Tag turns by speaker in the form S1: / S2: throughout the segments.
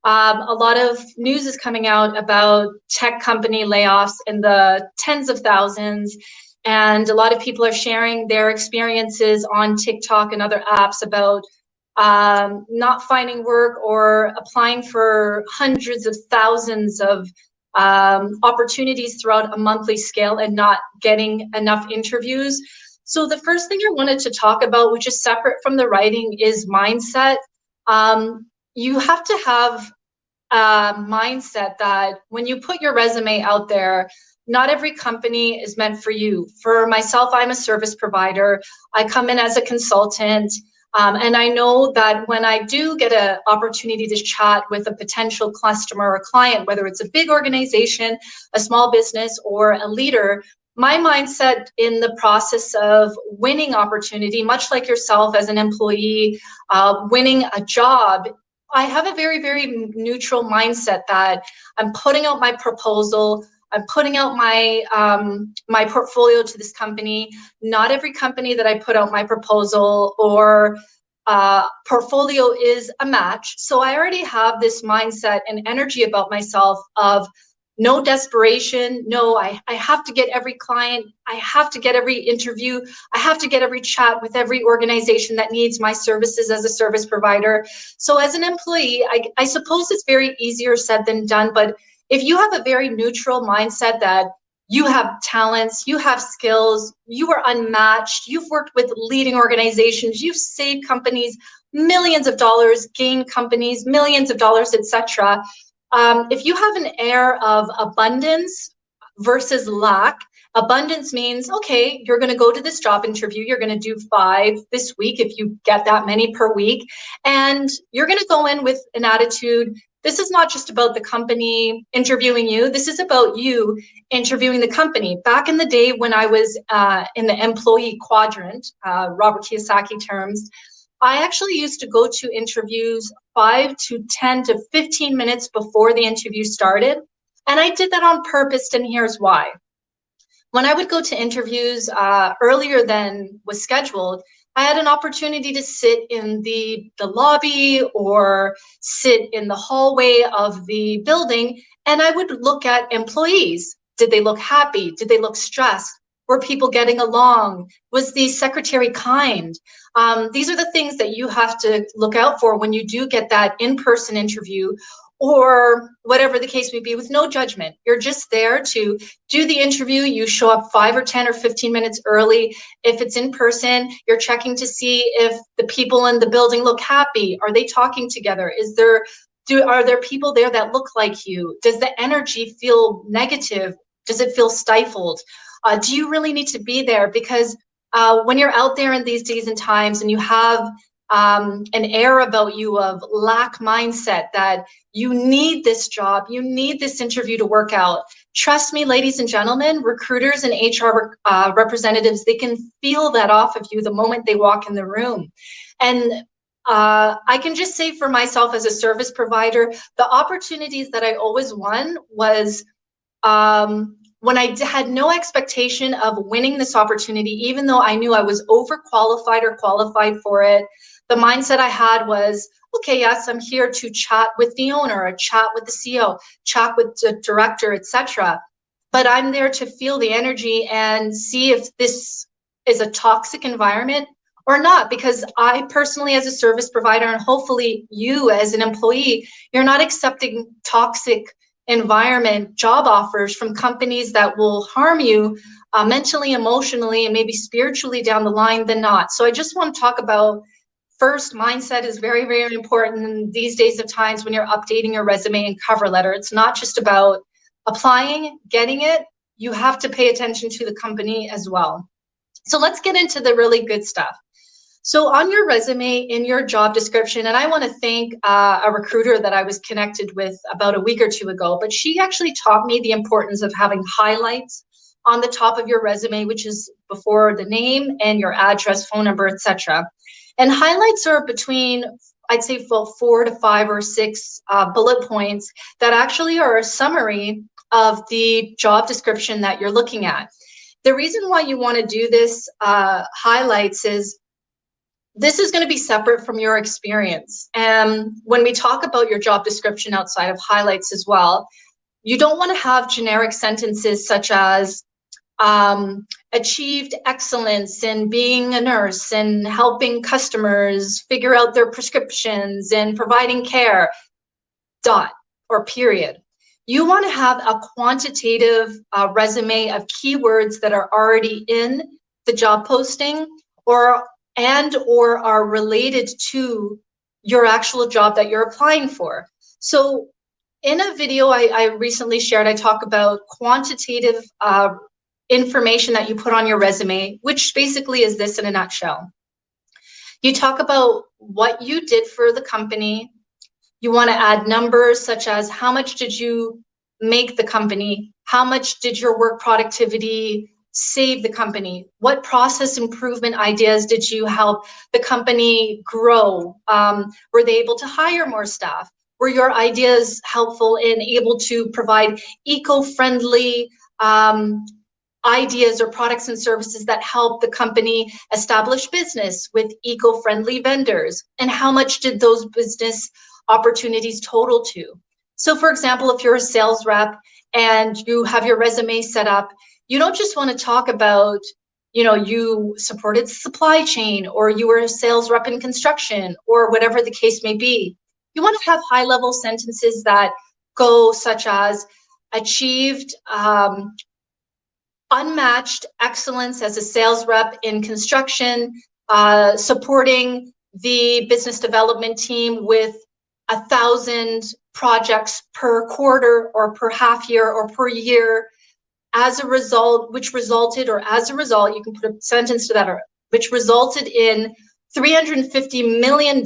S1: A lot of news is coming out about tech company layoffs in the tens of thousands. And a lot of people are sharing their experiences on TikTok and other apps about not finding work or applying for hundreds of thousands of opportunities throughout a monthly scale and not getting enough interviews. So the first thing I wanted to talk about, which is separate from the writing, is mindset. You have to have a mindset that when you put your resume out there, not every company is meant for you. For myself, I'm a service provider. I come in as a consultant. And I know that when I do get an opportunity to chat with a potential customer or client, whether it's a big organization, a small business, or a leader, my mindset in the process of winning opportunity, much like yourself as an employee, winning a job, I have a very, very neutral mindset that I'm putting out my proposal, I'm putting out my my portfolio to this company. Not every company that I put out my proposal or portfolio is a match. So I already have this mindset and energy about myself of no desperation. No, I have to get every client. I have to get every interview. I have to get every chat with every organization that needs my services as a service provider. So as an employee, I suppose it's very easier said than done, but if you have a very neutral mindset that you have talents, you have skills, you are unmatched, you've worked with leading organizations, you've saved companies millions of dollars, gained companies millions of dollars, etc. If you have an air of abundance versus lack, abundance means, okay, you're going to go to this job interview, you're going to do 5 this week if you get that many per week, and you're going to go in with an attitude. This is not just about the company interviewing you. This is about you interviewing the company. Back in the day when I was in the employee quadrant, Robert Kiyosaki terms, I actually used to go to interviews 5 to 10 to 15 minutes before the interview started. And I did that on purpose, and here's why. When I would go to interviews earlier than was scheduled, I had an opportunity to sit in the lobby or sit in the hallway of the building, and I would look at employees. Did they look happy? Did they look stressed? Were people getting along? Was the secretary kind? These are the things that you have to look out for when you do get that in-person interview, or whatever the case may be, with no judgment. You're just there to do the interview. You show up 5 or 10 or 15 minutes early. If it's in person, you're checking to see if the people in the building look happy. Are they talking together? Are there people there that look like you? Does the energy feel negative? Does it feel stifled? Do you really need to be there? Because when you're out there in these days and times and you have an air about you of lack mindset, that you need this job, you need this interview to work out. Trust me, ladies and gentlemen, recruiters and HR representatives, they can feel that off of you the moment they walk in the room. And I can just say for myself as a service provider, the opportunities that I always won was when I had no expectation of winning this opportunity, even though I knew I was overqualified or qualified for it. The mindset I had was, okay, yes, I'm here to chat with the owner, or chat with the CEO, chat with the director, etc. But I'm there to feel the energy and see if this is a toxic environment or not. Because I personally, as a service provider, and hopefully you as an employee, you're not accepting toxic environment job offers from companies that will harm you mentally, emotionally, and maybe spiritually down the line than not. So I just want to talk about, first, mindset is very, very important in these days of times when you're updating your resume and cover letter. It's not just about applying, getting it. You have to pay attention to the company as well. So let's get into the really good stuff. So on your resume, in your job description, and I want to thank a recruiter that I was connected with about a week or 2 ago, but she actually taught me the importance of having highlights on the top of your resume, which is before the name and your address, phone number, etc. And highlights are between, I'd say, 4 to 5 or 6 bullet points that actually are a summary of the job description that you're looking at. The reason why you want to do this highlights is this is going to be separate from your experience. And when we talk about your job description outside of highlights as well, you don't want to have generic sentences such as achieved excellence in being a nurse and helping customers figure out their prescriptions and providing care, dot or period. You want to have a quantitative resume of keywords that are already in the job posting or are related to your actual job that you're applying for. So in a video I recently shared, I talk about quantitative information that you put on your resume, which basically is this in a nutshell. You talk about what you did for the company. You want to add numbers such as how much did you make the company? How much did your work productivity save the company? What process improvement ideas did you help the company grow? Were they able to hire more staff? Were your ideas helpful in able to provide eco-friendly ideas or products and services that help the company establish business with eco-friendly vendors? And how much did those business opportunities total to? So for example, if you're a sales rep and you have your resume set up, you don't just want to talk about, you know, you supported supply chain or you were a sales rep in construction or whatever the case may be. You want to have high level sentences that go such as achieved unmatched excellence as a sales rep in construction, supporting the business development team with 1,000 projects per quarter or per half year or per year as a result, which resulted, or as a result, you can put a sentence to that, or which resulted in $350 million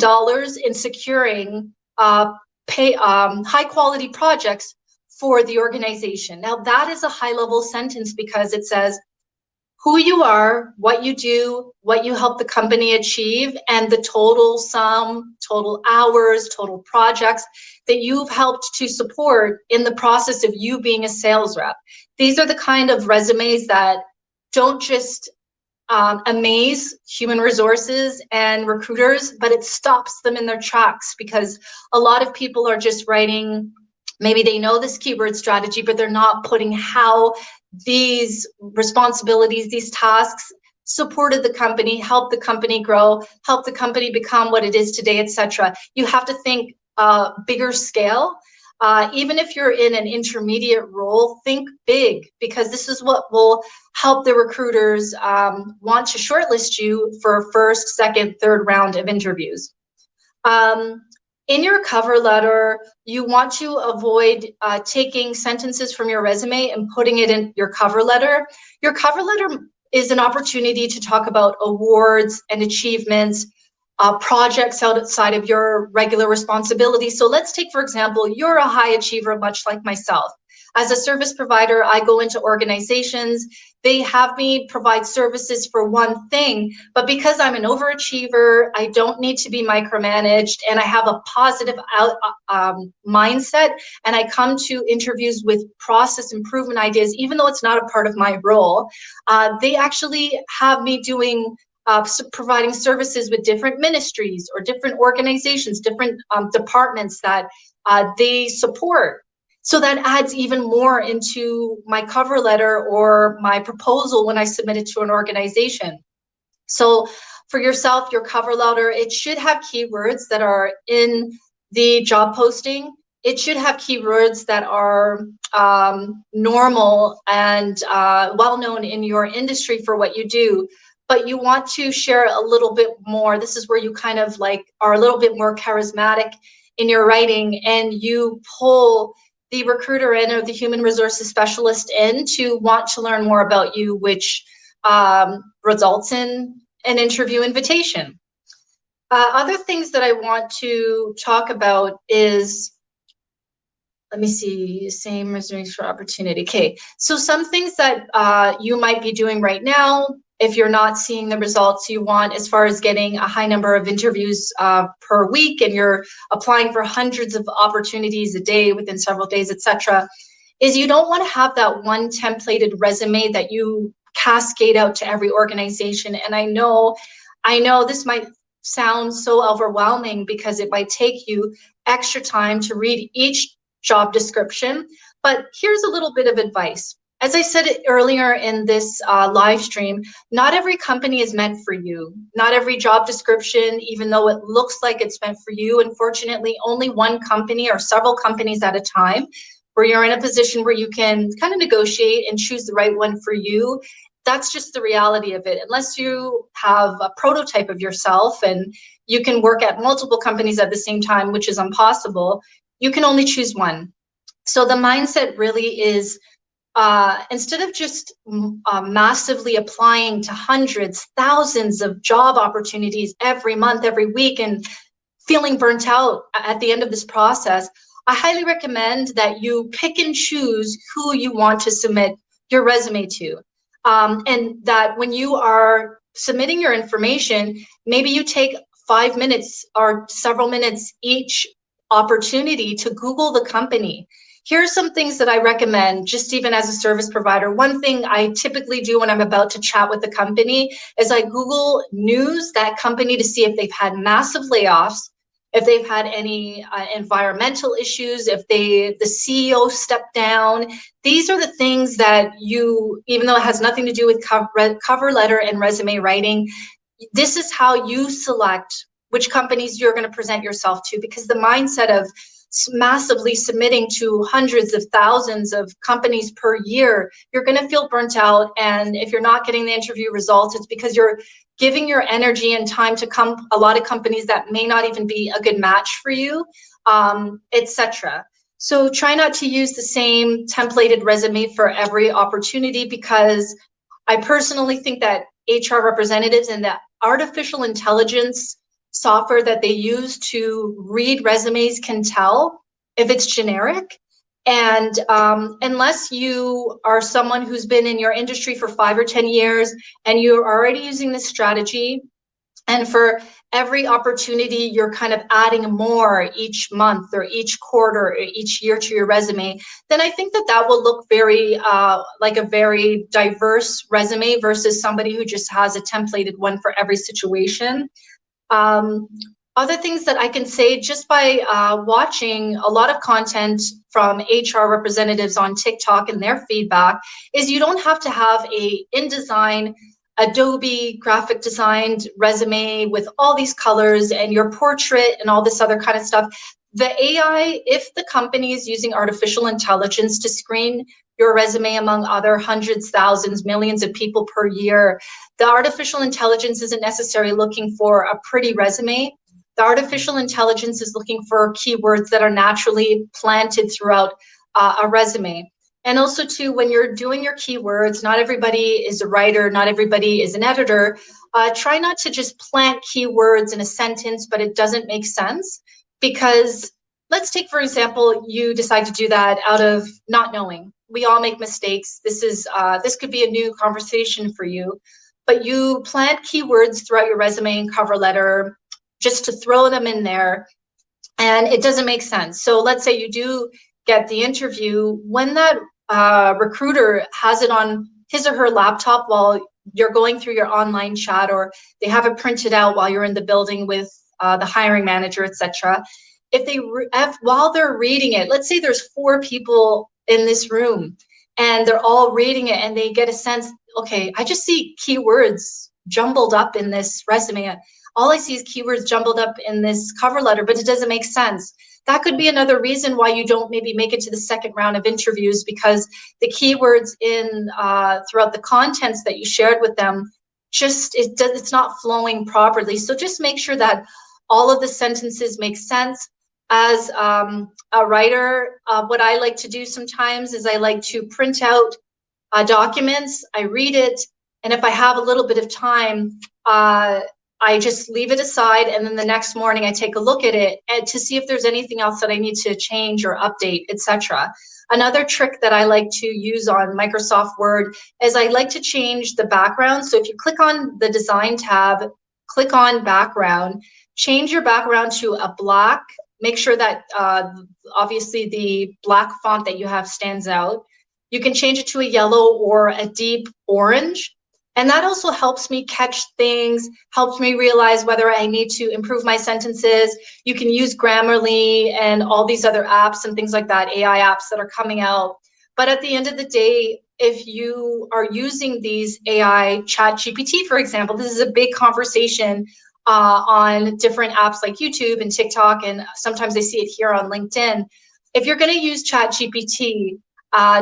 S1: in securing high quality projects for the organization. Now that is a high level sentence because it says who you are, what you do, what you help the company achieve, and the total sum, total hours, total projects that you've helped to support in the process of you being a sales rep. These are the kind of resumes that don't just amaze human resources and recruiters, but it stops them in their tracks because a lot of people are just writing, maybe they know this keyword strategy, but they're not putting how these responsibilities, these tasks supported the company, helped the company grow, helped the company become what it is today, etc. You have to think bigger scale. Even if you're in an intermediate role, think big, because this is what will help the recruiters want to shortlist you for a first, second, third round of interviews. In your cover letter, you want to avoid taking sentences from your resume and putting it in your cover letter. Your cover letter is an opportunity to talk about awards and achievements, projects outside of your regular responsibilities. So let's take, for example, you're a high achiever, much like myself. As a service provider, I go into organizations, they have me provide services for one thing, but because I'm an overachiever, I don't need to be micromanaged, and I have a positive mindset, and I come to interviews with process improvement ideas, even though it's not a part of my role. They actually have me doing providing services with different ministries or different organizations, different departments that they support. So that adds even more into my cover letter or my proposal when I submit it to an organization. So for yourself, your cover letter, it should have keywords that are in the job posting. It should have keywords that are normal and well-known in your industry for what you do. But you want to share a little bit more. This is where you kind of like are a little bit more charismatic in your writing, and you pull the recruiter in or the human resources specialist in to want to learn more about you, which results in an interview invitation. Other things that I want to talk about is, let me see, same resumes for opportunity. Okay, so some things that you might be doing right now, if you're not seeing the results you want as far as getting a high number of interviews per week, and you're applying for hundreds of opportunities a day within several days, etc., is you don't want to have that one templated resume that you cascade out to every organization. And I know this might sound so overwhelming because it might take you extra time to read each job description. But here's a little bit of advice. As I said earlier in this live stream, not every company is meant for you. Not every job description, even though it looks like it's meant for you, unfortunately, only one company or several companies at a time, where you're in a position where you can kind of negotiate and choose the right one for you. That's just the reality of it. Unless you have a prototype of yourself and you can work at multiple companies at the same time, which is impossible, you can only choose one. So the mindset really is, instead of just massively applying to hundreds, thousands of job opportunities every month, every week, and feeling burnt out at the end of this process, I highly recommend that you pick and choose who you want to submit your resume to. And that when you are submitting your information, maybe you take 5 minutes or several minutes each opportunity to Google the company. Here's some things that I recommend, just even as a service provider. One thing I typically do when I'm about to chat with the company is I Google news, that company, to see if they've had massive layoffs, if they've had any environmental issues, if the CEO stepped down. These are the things that you, even though it has nothing to do with cover letter and resume writing, this is how you select which companies you're going to present yourself to, because the mindset of massively submitting to hundreds of thousands of companies per year, you're going to feel burnt out. And if you're not getting the interview results, it's because you're giving your energy and time to a lot of companies that may not even be a good match for you, etc. So try not to use the same templated resume for every opportunity, because I personally think that HR representatives and the artificial intelligence software that they use to read resumes can tell if it's generic. And unless you are someone who's been in your industry for 5 or 10 years and you're already using this strategy, and for every opportunity you're kind of adding more each month or each quarter or each year to your resume, then I think that that will look very like a very diverse resume versus somebody who just has a templated one for every situation. Other things that I can say, just by watching a lot of content from HR representatives on TikTok and their feedback, is you don't have to have a InDesign, Adobe graphic designed resume with all these colors and your portrait and all this other kind of stuff. The AI, if the company is using artificial intelligence to screen your resume among other hundreds, thousands, millions of people per year, the artificial intelligence isn't necessarily looking for a pretty resume. The artificial intelligence is looking for keywords that are naturally planted throughout a resume. And also too, when you're doing your keywords, not everybody is a writer, not everybody is an editor. Try not to just plant keywords in a sentence, but it doesn't make sense. Because let's take, for example, you decide to do that out of not knowing. We all make mistakes. This could be a new conversation for you, but you plant keywords throughout your resume and cover letter just to throw them in there, and it doesn't make sense. So let's say you do get the interview, when that recruiter has it on his or her laptop while you're going through your online chat, or they have it printed out while you're in the building with the hiring manager, etc. If they while they're reading it, let's say there's 4 people in this room and they're all reading it and they get a sense, okay, I just see keywords jumbled up in this resume. All I see is keywords jumbled up in this cover letter, but it doesn't make sense. That could be another reason why you don't maybe make it to the second round of interviews, because the keywords in throughout the contents that you shared with them, it's not flowing properly. So just make sure that all of the sentences make sense. As a writer, what I like to do sometimes is I like to print out documents, I read it, and if I have a little bit of time, I just leave it aside, and then the next morning I take a look at it and to see if there's anything else that I need to change or update, etc. Another trick that I like to use on Microsoft Word is I like to change the background. So if you click on the design tab, click on background, change your background to a black. Make sure that obviously the black font that you have stands out. You can change it to a yellow or a deep orange. And that also helps me catch things, helps me realize whether I need to improve my sentences. You can use Grammarly and all these other apps and things like that, AI apps that are coming out. But at the end of the day, if you are using these AI, chat GPT, for example, this is a big conversation on different apps like YouTube and TikTok, and sometimes I see it here on LinkedIn. If you're going to use chat GPT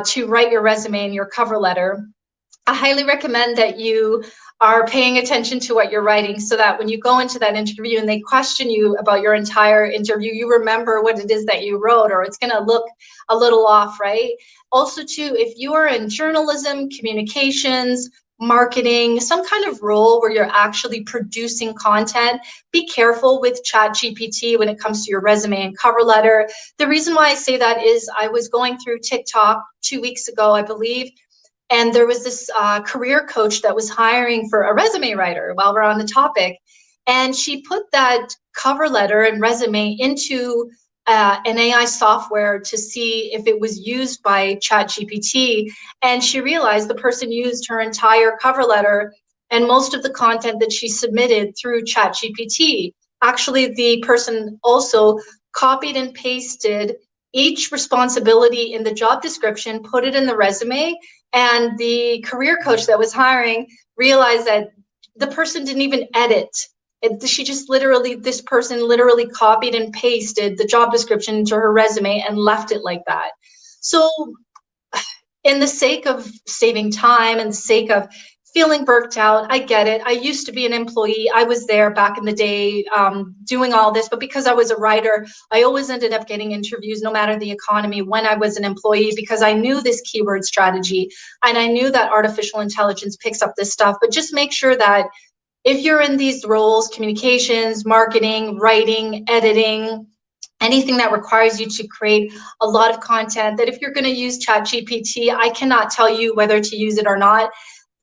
S1: to write your resume and your cover letter, I highly recommend that you are paying attention to what you're writing so that when you go into that interview and they question you about your entire interview, you remember what it is that you wrote, or it's going to look a little off, right? Also, too, if you are in journalism, communications, marketing, some kind of role where you're actually producing content, be careful with ChatGPT when it comes to your resume and cover letter. The reason why I say that is I was going through TikTok 2 weeks ago, I believe, and there was this career coach that was hiring for a resume writer while we're on the topic. And she put that cover letter and resume into an AI software to see if it was used by ChatGPT. And she realized the person used her entire cover letter and most of the content that she submitted through ChatGPT. Actually, the person also copied and pasted each responsibility in the job description, put it in the resume, and the career coach that was hiring realized that the person didn't even edit. She just literally, this person literally copied and pasted the job description into her resume and left it like that. So in the sake of saving time and the sake of feeling burnt out, I get it. I used to be an employee. I was there back in the day doing all this, but because I was a writer, I always ended up getting interviews no matter the economy when I was an employee, because I knew this keyword strategy and I knew that artificial intelligence picks up this stuff. But just make sure that if you're in these roles, communications, marketing, writing, editing, anything that requires you to create a lot of content, that if you're going to use ChatGPT, I cannot tell you whether to use it or not.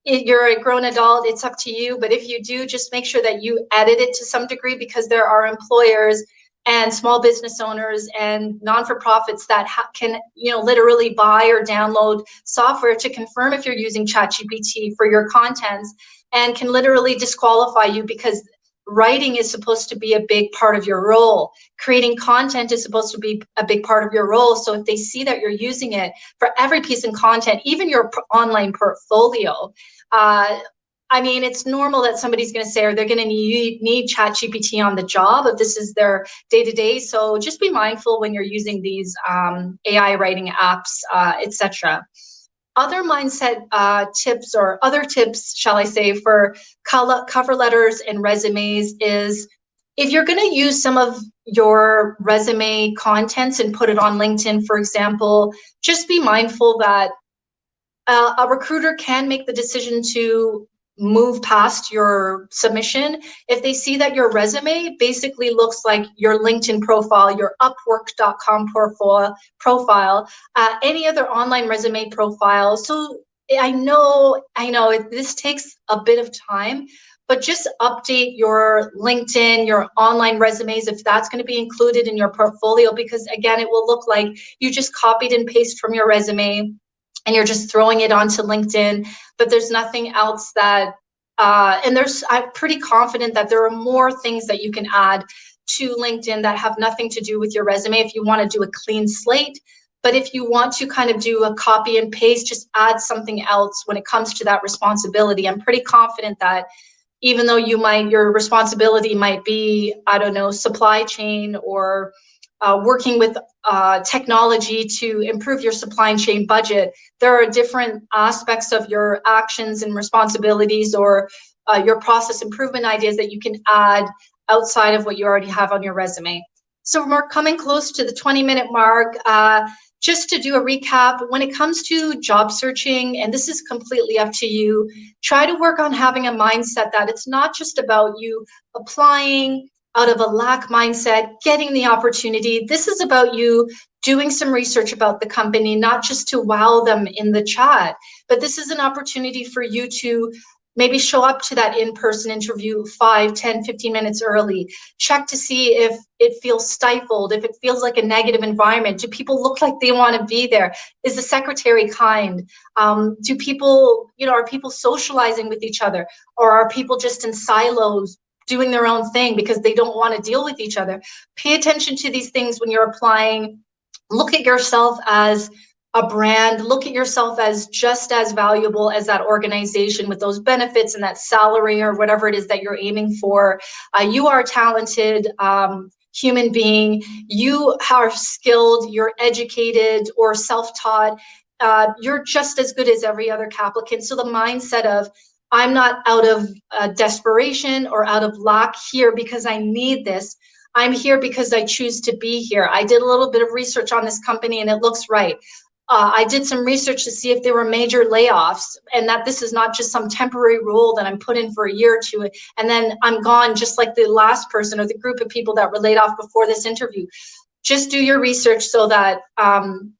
S1: You're a grown adult, it's up to you. But if you do, just make sure that you edit it to some degree, because there are employers and small business owners and non-for-profits that can, literally buy or download software to confirm if you're using ChatGPT for your contents, and can literally disqualify you, because writing is supposed to be a big part of your role. Creating content is supposed to be a big part of your role. So if they see that you're using it for every piece of content, even your online portfolio, it's normal that somebody's going to say, or they're going to need ChatGPT on the job if this is their day-to-day. So just be mindful when you're using these AI writing apps, etc. Other mindset tips, or other tips, shall I say, for cover letters and resumes is, if you're going to use some of your resume contents and put it on LinkedIn, for example, just be mindful that a recruiter can make the decision to move past your submission if they see that your resume basically looks like your LinkedIn profile, your Upwork.com profile, any other online resume profile. So I know this takes a bit of time, but just update your LinkedIn, your online resumes, if that's going to be included in your portfolio, because again, it will look like you just copied and pasted from your resume and you're just throwing it onto LinkedIn, but there's nothing else that, I'm pretty confident that there are more things that you can add to LinkedIn that have nothing to do with your resume if you want to do a clean slate. But if you want to kind of do a copy and paste, just add something else when it comes to that responsibility. I'm pretty confident that even though your responsibility might be, I don't know, supply chain, or working with technology to improve your supply chain budget, there are different aspects of your actions and responsibilities, or your process improvement ideas that you can add outside of what you already have on your resume. So we're coming close to the 20-minute mark. Just to do a recap, when it comes to job searching, and this is completely up to you, try to work on having a mindset that it's not just about you applying out of a lack mindset, getting the opportunity. This is about you doing some research about the company, not just to wow them in the chat, but this is an opportunity for you to Maybe show up to that in-person interview 5, 10, 15 minutes early. Check to see if it feels stifled, if it feels like a negative environment. Do people look like they want to be there? Is the secretary kind? Do people, are people socializing with each other? Or are people just in silos doing their own thing because they don't want to deal with each other? Pay attention to these things when you're applying. Look at yourself as a brand. Look at yourself as just as valuable as that organization with those benefits and that salary or whatever it is that you're aiming for. You are a talented human being. You are skilled, you're educated or self-taught. You're just as good as every other applicant. So the mindset of, I'm not out of desperation or out of lack here because I need this. I'm here because I choose to be here. I did a little bit of research on this company and it looks right. I did some research to see if there were major layoffs and that this is not just some temporary role that I'm put in for a year or two and then I'm gone, just like the last person or the group of people that were laid off before this interview. Just do your research so that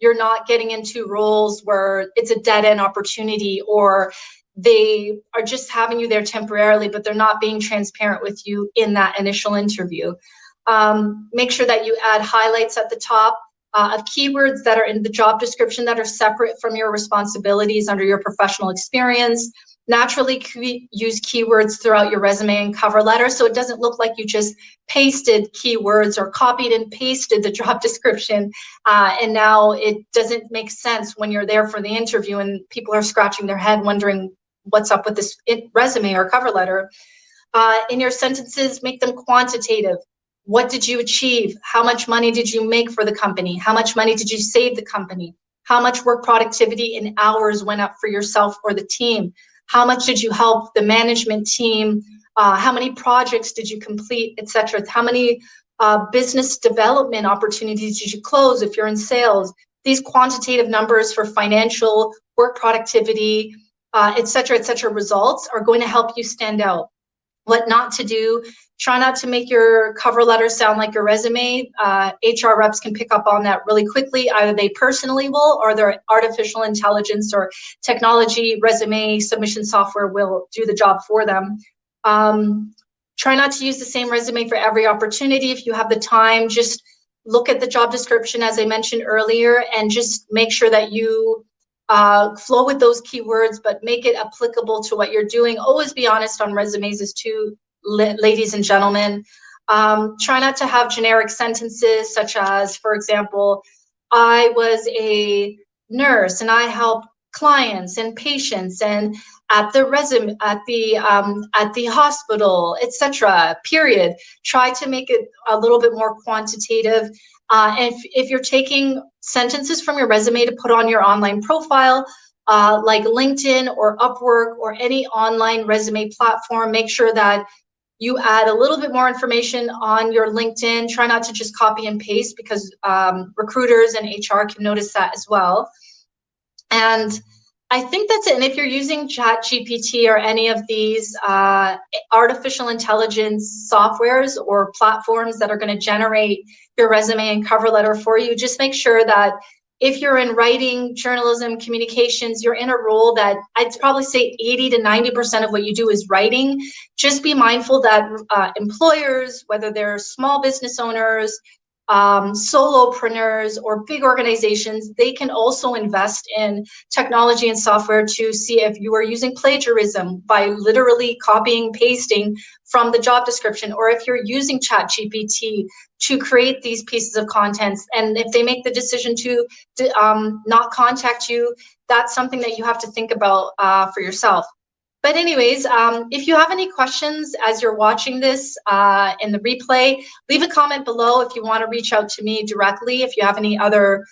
S1: you're not getting into roles where it's a dead-end opportunity or they are just having you there temporarily, but they're not being transparent with you in that initial interview. Make sure that you add highlights at the top of keywords that are in the job description that are separate from your responsibilities under your professional experience. Naturally use keywords throughout your resume and cover letter so it doesn't look like you just pasted keywords or copied and pasted the job description and now it doesn't make sense when you're there for the interview and people are scratching their head wondering what's up with this resume or cover letter. In your sentences, make them quantitative. What did you achieve? How much money did you make for the company? How much money did you save the company? How much work productivity in hours went up for yourself or the team? How much did you help the management team? How many projects did you complete, etc.? How many business development opportunities did you close if you're in sales? These quantitative numbers for financial, work productivity, etc., results are going to help you stand out. What not to do, try not to make your cover letter sound like your resume. HR reps can pick up on that really quickly. Either they personally will or their artificial intelligence or technology resume submission software will do the job for them. Try not to use the same resume for every opportunity. If you have the time, just look at the job description, as I mentioned earlier, and just make sure that you flow with those keywords, but make it applicable to what you're doing. Always be honest on resumes as too, ladies and gentlemen. Try not to have generic sentences such as, for example, I was a nurse and I help clients and patients and at the hospital, etc. Period. Try to make it a little bit more quantitative. And if you're taking sentences from your resume to put on your online profile, like LinkedIn or Upwork or any online resume platform, make sure that you add a little bit more information on your LinkedIn. Try not to just copy and paste because recruiters and HR can notice that as well. And I think that's it. And if you're using ChatGPT or any of these artificial intelligence softwares or platforms that are going to generate your resume and cover letter for you, just make sure that if you're in writing, journalism, communications, you're in a role that I'd probably say 80 to 90% of what you do is writing. Just be mindful that employers, whether they're small business owners, solopreneurs or big organizations, they can also invest in technology and software to see if you are using plagiarism by literally copying, pasting from the job description, or if you're using ChatGPT to create these pieces of content. And if they make the decision to not contact you, that's something that you have to think about for yourself. But anyways, if you have any questions as you're watching this in the replay, leave a comment below if you want to reach out to me directly. If you have any other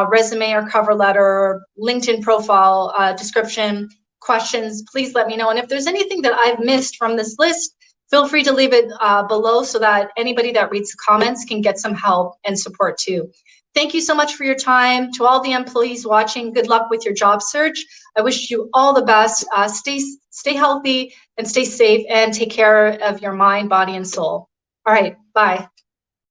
S1: resume or cover letter or LinkedIn profile description questions, please let me know. And if there's anything that I've missed from this list, feel free to leave it below so that anybody that reads the comments can get some help and support too. Thank you so much for your time. To all the employees watching, good luck with your job search. I wish you all the best. Stay healthy and stay safe and take care of your mind, body, and soul. All right, bye.